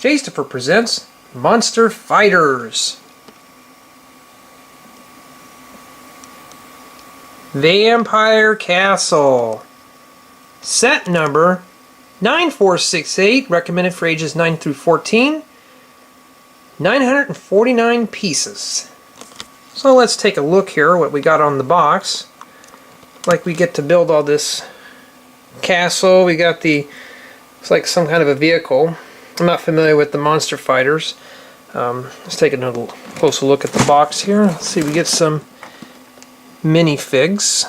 Christopher presents Monster Fighters. Vampyre Castle. Set number 9468, recommended for ages 9 through 14. 949 pieces. So let's take a look here what we got on the box. Like we get to build all this castle. We got the, it's like some kind of a vehicle. I'm not familiar with the Monster Fighters. Let's take another closer look at the box here. Let's see, we get some minifigs.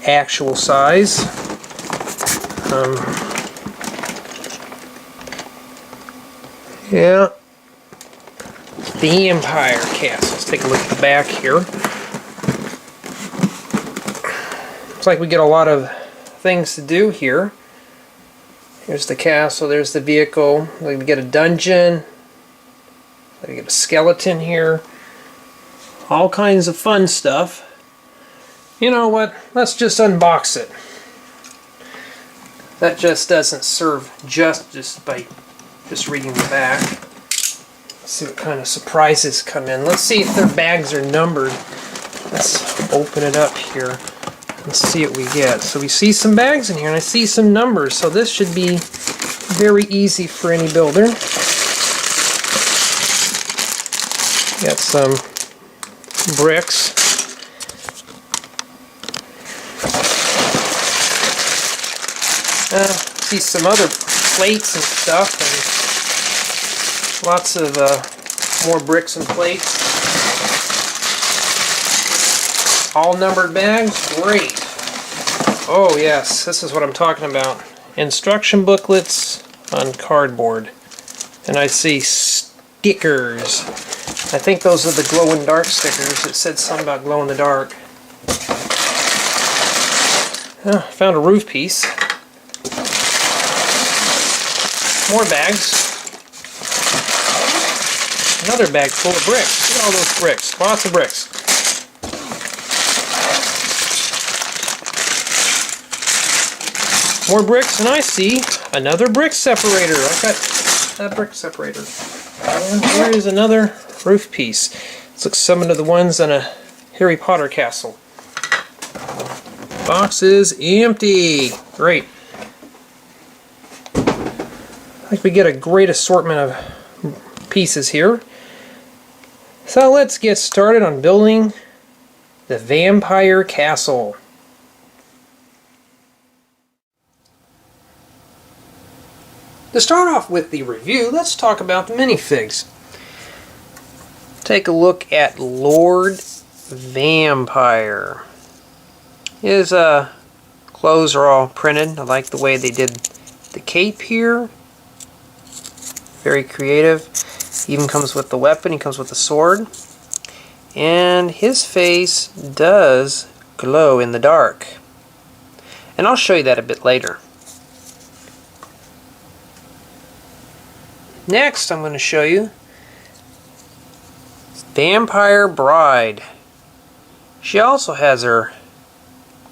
Actual size. Yeah. Vampyre Castle. Let's take a look at the back here. Looks like we get a lot of things to do here. Here's the castle, there's the vehicle. We get a dungeon. We get a skeleton here. All kinds of fun stuff. You know what? Let's just unbox it. That just doesn't serve justice by just reading the back. Let's see what kind of surprises come in. Let's see if their bags are numbered. Let's open it up here. Let's see what we get. So we see some bags in here, and I see some numbers. So this should be very easy for any builder. Got some bricks. See some other plates and stuff, and lots of more bricks and plates. All numbered bags, great. Oh yes, this is what I'm talking about. Instruction booklets on cardboard. And I see stickers. I think those are the glow-in-dark stickers. It said something about glow-in-the-dark. Found a roof piece. More bags. Another bag full of bricks. Look at all those bricks. Lots of bricks. More bricks, and I see another brick separator. I got that brick separator. And here is another roof piece. This looks similar to the ones on a Harry Potter castle. Box is empty. Great. I think we get a great assortment of pieces here. So let's get started on building the Vampyre Castle. To start off with the review, let's talk about the minifigs. Take a look at Lord Vampyre. His clothes are all printed. I like the way they did the cape here. Very creative. He even comes with the weapon. He comes with the sword. And his face does glow in the dark. And I'll show you that a bit later. Next, I'm going to show you Vampire Bride. She also has her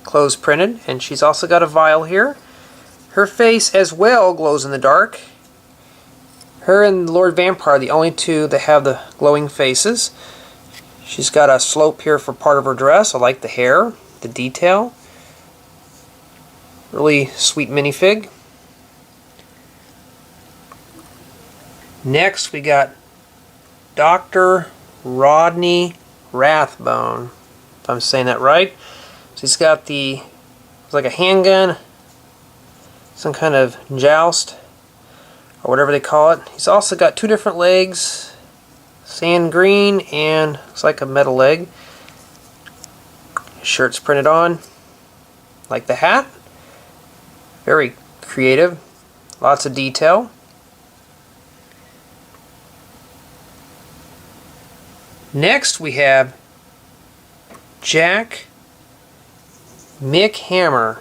clothes printed, and she's also got a vial here. Her face as well glows in the dark. Her and Lord Vampyre are the only two that have the glowing faces. She's got a slope here for part of her dress. I like the hair, the detail. Really sweet minifig. Next we got Dr. Rodney Rathbone, if I'm saying that right. So he's got the, it's like a handgun, some kind of joust, or whatever they call it. He's also got two different legs, sand green and looks like a metal leg. His shirt's printed on, like the hat. Very creative, lots of detail. Next we have Jack McHammer.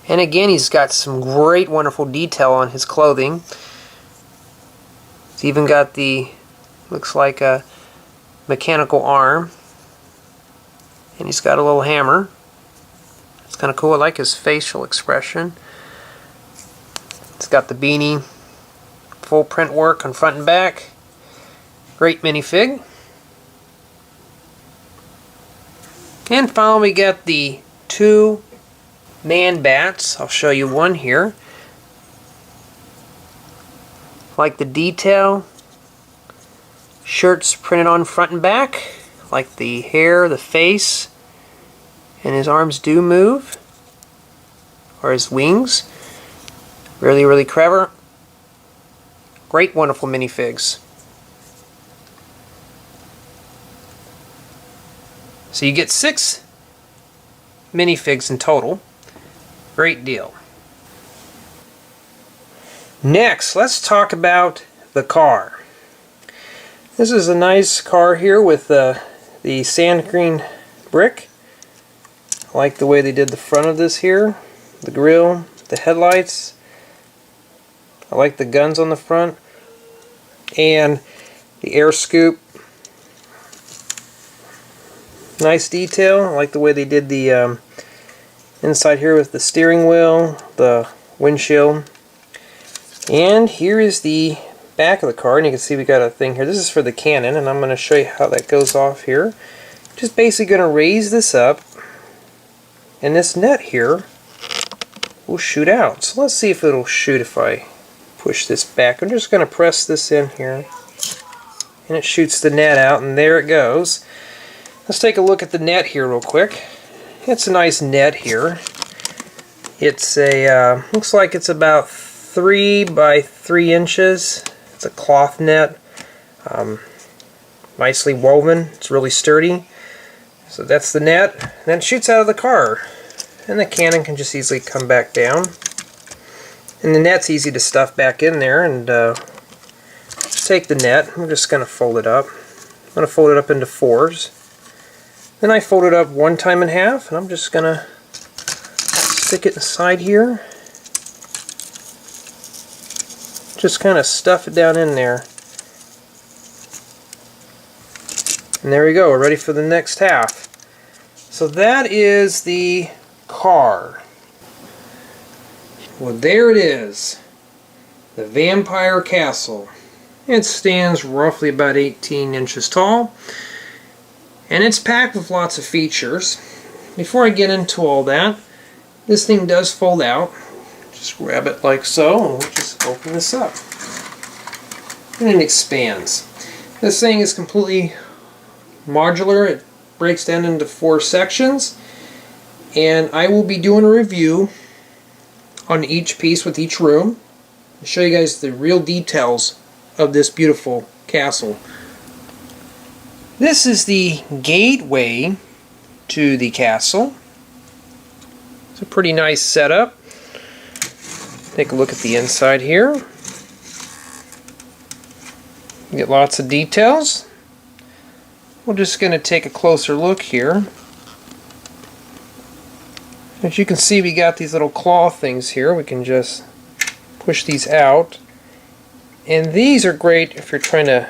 And again, he's got some great, wonderful detail on his clothing. He's even got the, looks like a mechanical arm. And he's got a little hammer. It's kind of cool. I like his facial expression. It's got the beanie, full print work on front and back. Great minifig. And finally we got the two man bats. I'll show you one here. Like the detail. Shirts printed on front and back. Like the hair, the face, and his arms do move. Or his wings. Really, really clever. Great, wonderful minifigs. So you get 6 minifigs in total. Great deal. Next, let's talk about the car. This is a nice car here with the sand green brick. I like the way they did the front of this here. The grille, the headlights. I like the guns on the front. And the air scoop. Nice detail. I like the way they did the inside here with the steering wheel, the windshield. And here is the back of the car, and you can see we got a thing here. This is for the cannon, and I'm going to show you how that goes off here. Just basically going to raise this up, and this net here will shoot out. So let's see if it'll shoot if I push this back. I'm just going to press this in here, and it shoots the net out, and there it goes. Let's take a look at the net here real quick. It's a nice net here. It's a looks like it's about 3 by 3 inches. It's a cloth net, nicely woven. It's really sturdy. So that's the net. And then it shoots out of the car, and the cannon can just easily come back down. And the net's easy to stuff back in there. And take the net. I'm just going to fold it up. I'm going to fold it up into 4s. Then I fold it up 1 time in half, and I'm just going to stick it inside here. Just kind of stuff it down in there. And there we go, we're ready for the next half. So that is the car. Well, there it is. The Vampyre Castle. It stands roughly about 18 inches tall. And it's packed with lots of features. Before I get into all that, this thing does fold out. Just grab it like so, and we'll just open this up. And it expands. This thing is completely modular. It breaks down into 4 sections. And I will be doing a review on each piece with each room. I'll show you guys the real details of this beautiful castle. This is the gateway to the castle. It's a pretty nice setup. Take a look at the inside here. You get lots of details. We're just going to take a closer look here. As you can see, we got these little claw things here. We can just push these out. And these are great if you're trying to,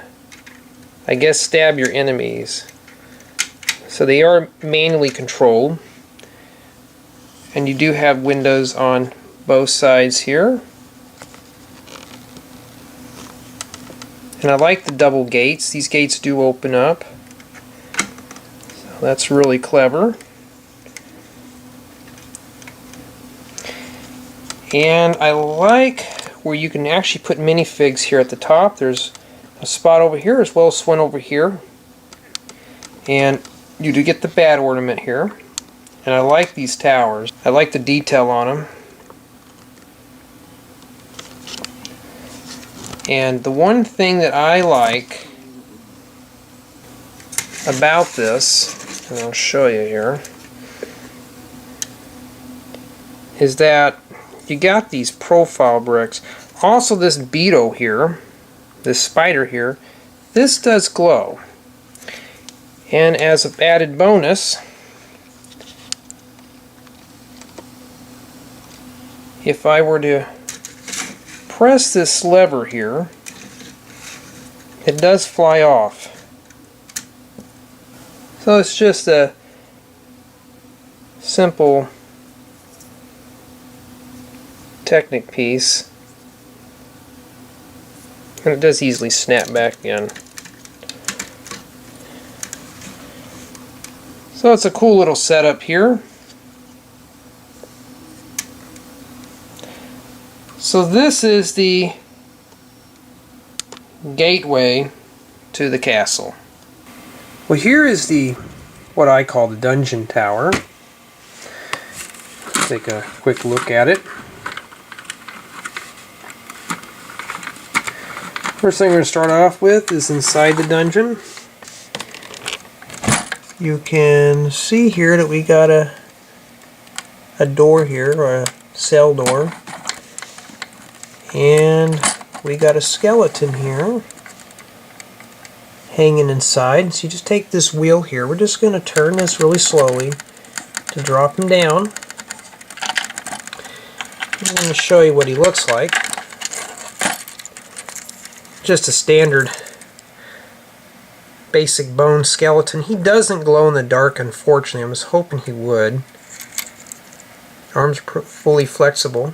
I guess, stab your enemies. So they are manually controlled, and you do have windows on both sides here. And I like the double gates. These gates do open up, so that's really clever. And I like where you can actually put minifigs here at the top. There's a spot over here as well as one over here, and you do get the bat ornament here. And I like these towers. I like the detail on them. And the one thing that I like about this, and I'll show you here, is that you got these profile bricks. Also this beetle here, this spider here, this does glow. And as an added bonus, if I were to press this lever here, it does fly off. So it's just a simple Technic piece. And it does easily snap back again. So it's a cool little setup here. So this is the gateway to the castle. Well, here is the what I call the dungeon tower. Take a quick look at it. First thing we're going to start off with is inside the dungeon. You can see here that we got a door here, or a cell door. And we got a skeleton here hanging inside. So you just take this wheel here. We're just going to turn this really slowly to drop him down. I'm going to show you what he looks like. Just a standard basic bone skeleton. He doesn't glow in the dark, unfortunately. I was hoping he would. Arms are fully flexible.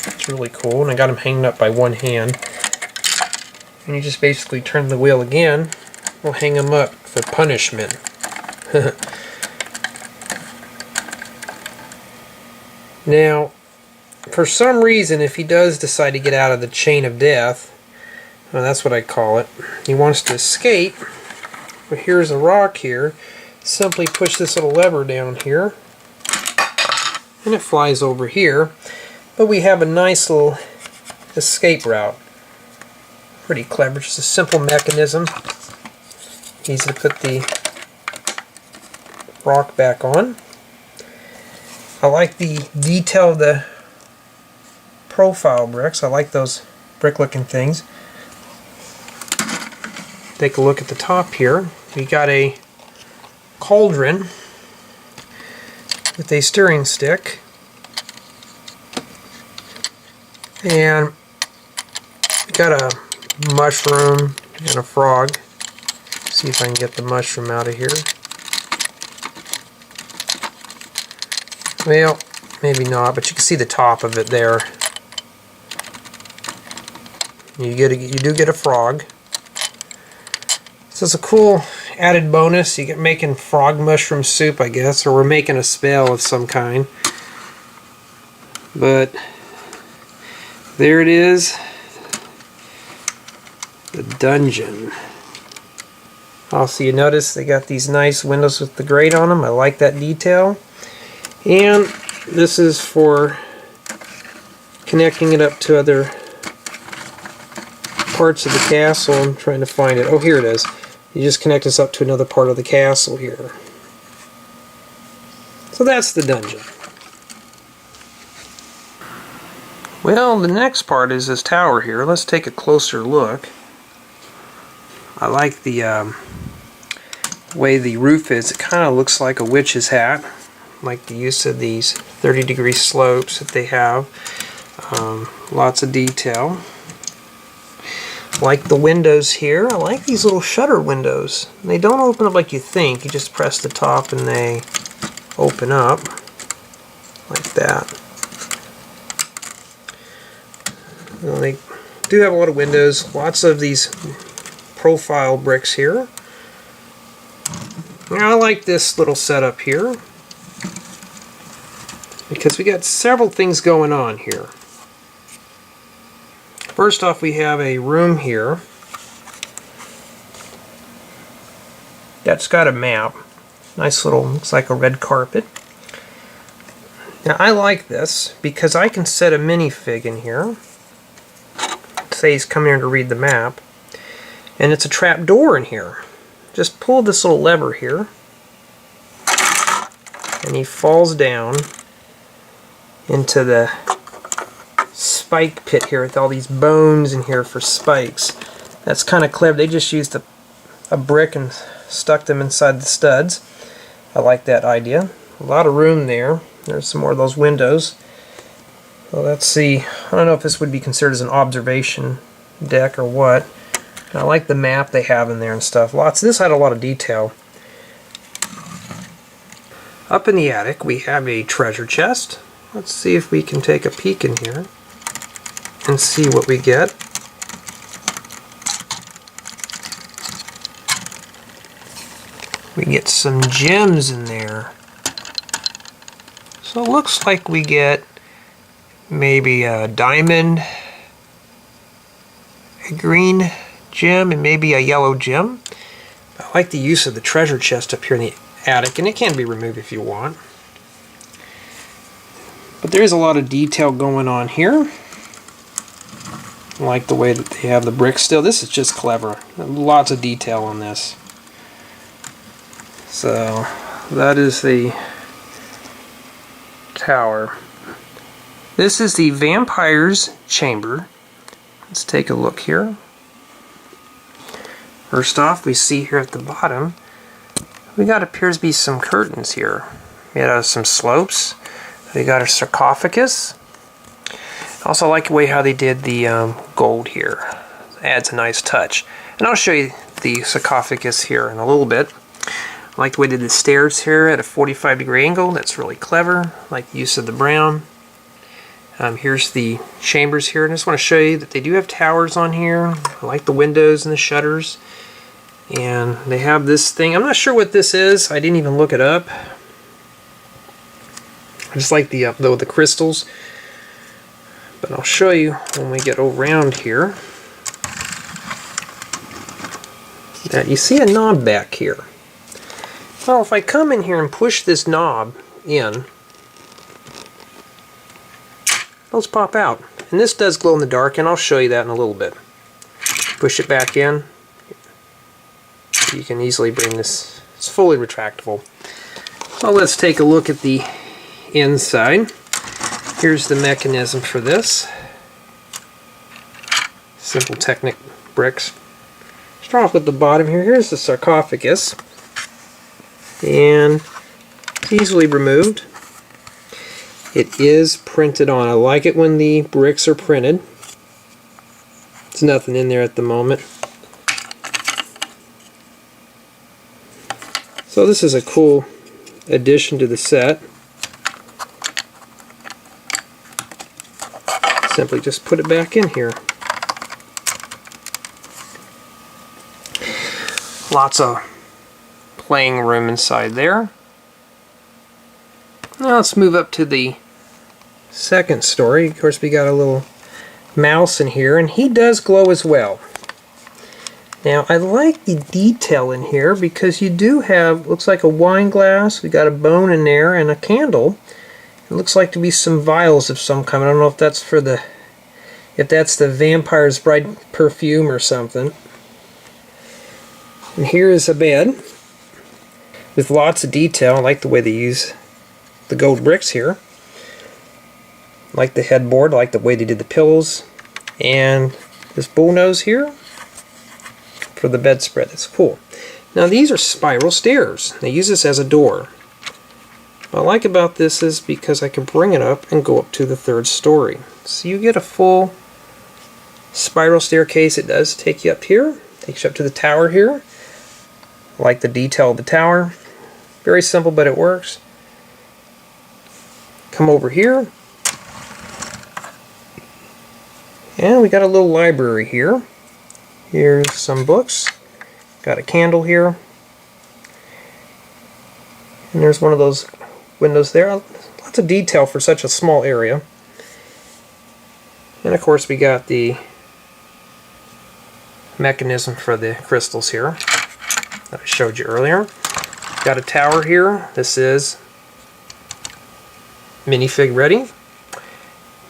It's really cool, and I got him hanging up by one hand. And you just basically turn the wheel again. We'll hang him up for punishment. Now, for some reason, if he does decide to get out of the chain of death, well, that's what I call it, he wants to escape. But here's a rock here. Simply push this little lever down here, and it flies over here. But we have a nice little escape route. Pretty clever, just a simple mechanism. Easy to put the rock back on. I like the detail of the profile bricks. I like those brick looking things. Take a look at the top here. We got a cauldron with a steering stick. And we got a mushroom and a frog. See if I can get the mushroom out of here. Well, maybe not, but you can see the top of it there. You do get a frog. So it's a cool added bonus. You get making frog mushroom soup, I guess, or we're making a spell of some kind. But there it is, the dungeon. Also, you notice they got these nice windows with the grate on them. I like that detail. And this is for connecting it up to other parts of the castle. I'm trying to find it. Oh, here it is. You just connect this up to another part of the castle here. So that's the dungeon. Well, the next part is this tower here. Let's take a closer look. I like the way the roof is. It kind of looks like a witch's hat. Like the use of these 30-degree slopes that they have. Lots of detail. Like the windows here. I like these little shutter windows. They don't open up like you think. You just press the top and they open up like that. Well, they do have a lot of windows. Lots of these profile bricks here. Now, I like this little setup here because we got several things going on here. First off, we have a room here that's got a map. Nice little, looks like a red carpet. Now I like this because I can set a minifig in here. Say he's coming here to read the map. And it's a trap door in here. Just pull this little lever here. And he falls down into the spike pit here with all these bones in here for spikes. That's kind of clever. They just used a brick and stuck them inside the studs. I like that idea. A lot of room there. There's some more of those windows. Well, let's see. I don't know if this would be considered as an observation deck or what. I like the map they have in there and stuff. This had a lot of detail. Up in the attic we have a treasure chest. Let's see if we can take a peek in here. and see what we get. We get some gems in there. So it looks like we get maybe a diamond, a green gem, and maybe a yellow gem. I like the use of the treasure chest up here in the attic, and it can be removed if you want. But there is a lot of detail going on here. I like the way that they have the bricks still. This is just clever. Lots of detail on this. So that is the tower. This is the vampire's chamber. Let's take a look here. First off, we see here at the bottom, we got appears to be some curtains here. Made out of some slopes. We got a sarcophagus. Also like the way how they did the gold here. Adds a nice touch. And I'll show you the sarcophagus here in a little bit. I like the way they did the stairs here at a 45-degree angle. That's really clever. I like the use of the brown. Here's the chambers here. And I just want to show you that they do have towers on here. I like the windows and the shutters. And they have this thing. I'm not sure what this is. I didn't even look it up. I just like the crystals. But I'll show you when we get around here. That you see a knob back here. Well, if I come in here and push this knob in, those pop out. And this does glow in the dark, and I'll show you that in a little bit. Push it back in. You can easily bring this. It's fully retractable. So let's take a look at the inside. Here's the mechanism for this. Simple Technic bricks. Start off with the bottom here. Here's the sarcophagus. And it's easily removed. It is printed on. I like it when the bricks are printed. There's nothing in there at the moment. So this is a cool addition to the set. Simply just put it back in here. Lots of playing room inside there. Now let's move up to the second story. Of course, we got a little mouse in here, and he does glow as well. Now I like the detail in here because you do have, looks like a wine glass, we got a bone in there, and a candle. It looks like to be some vials of some kind. I don't know if that's for the, if that's the Vampire's Bride perfume or something. And here is a bed with lots of detail. I like the way they use the gold bricks here. I like the headboard. I like the way they did the pillows. And this bullnose here for the bedspread. It's cool. Now these are spiral stairs. They use this as a door. What I like about this is because I can bring it up and go up to the third story. So you get a full spiral staircase. It does take you up here. Takes you up to the tower here. I like the detail of the tower. Very simple, but it works. Come over here. And we got a little library here. Here's some books. Got a candle here. And there's one of those windows there. Lots of detail for such a small area. And of course we got the mechanism for the crystals here that I showed you earlier. Got a tower here. This is minifig ready.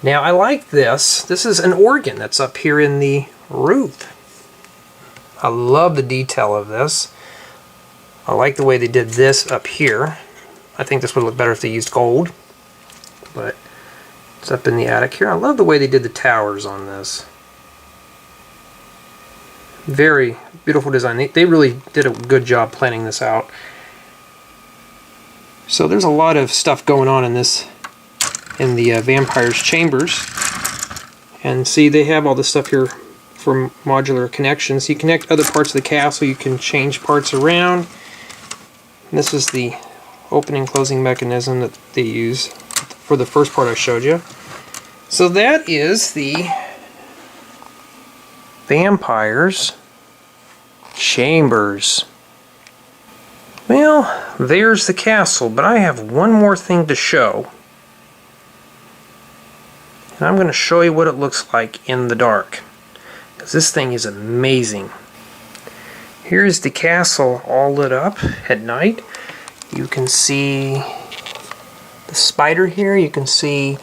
Now I like this. This is an organ that's up here in the roof. I love the detail of this. I like the way they did this up here. I think this would look better if they used gold, but it's up in the attic here. I love the way they did the towers on this. Very beautiful design. They really did a good job planning this out. So there's a lot of stuff going on in this, in the Vampire's chambers. And see, they have all this stuff here for modular connections. You connect other parts of the castle, you can change parts around. And this is the opening closing mechanism that they use for the first part I showed you. So that is the vampires, chambers. Well, there's the castle, but I have one more thing to show. And I'm going to show you what it looks like in the dark, because this thing is amazing. Here's the castle all lit up at night. You can see the spider here, you can see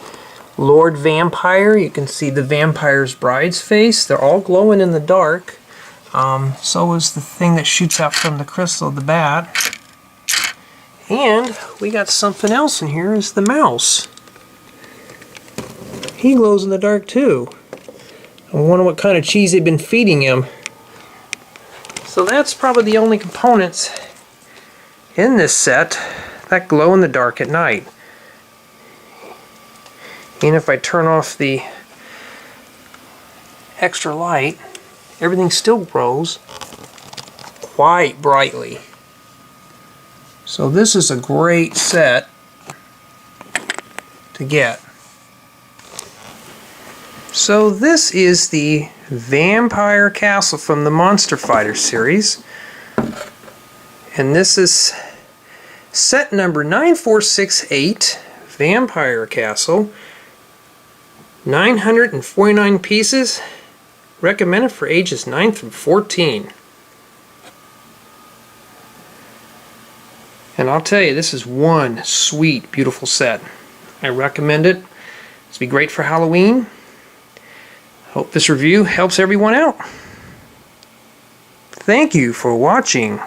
Lord Vampyre, you can see the vampire's bride's face. They're all glowing in the dark. So is the thing that shoots out from the crystal of the bat. And we got something else in here, is the mouse. He glows in the dark too. I wonder what kind of cheese they've been feeding him. So that's probably the only components in this set that glow in the dark at night. And if I turn off the extra light, everything still glows quite brightly. So this is a great set to get. So this is the Vampyre Castle from the Monster Fighter series. And this is set number 9468, Vampyre Castle. 949 pieces, recommended for ages 9 through 14. And I'll tell you, this is one sweet, beautiful set. I recommend it. It's be great for Halloween. Hope this review helps everyone out. Thank you for watching.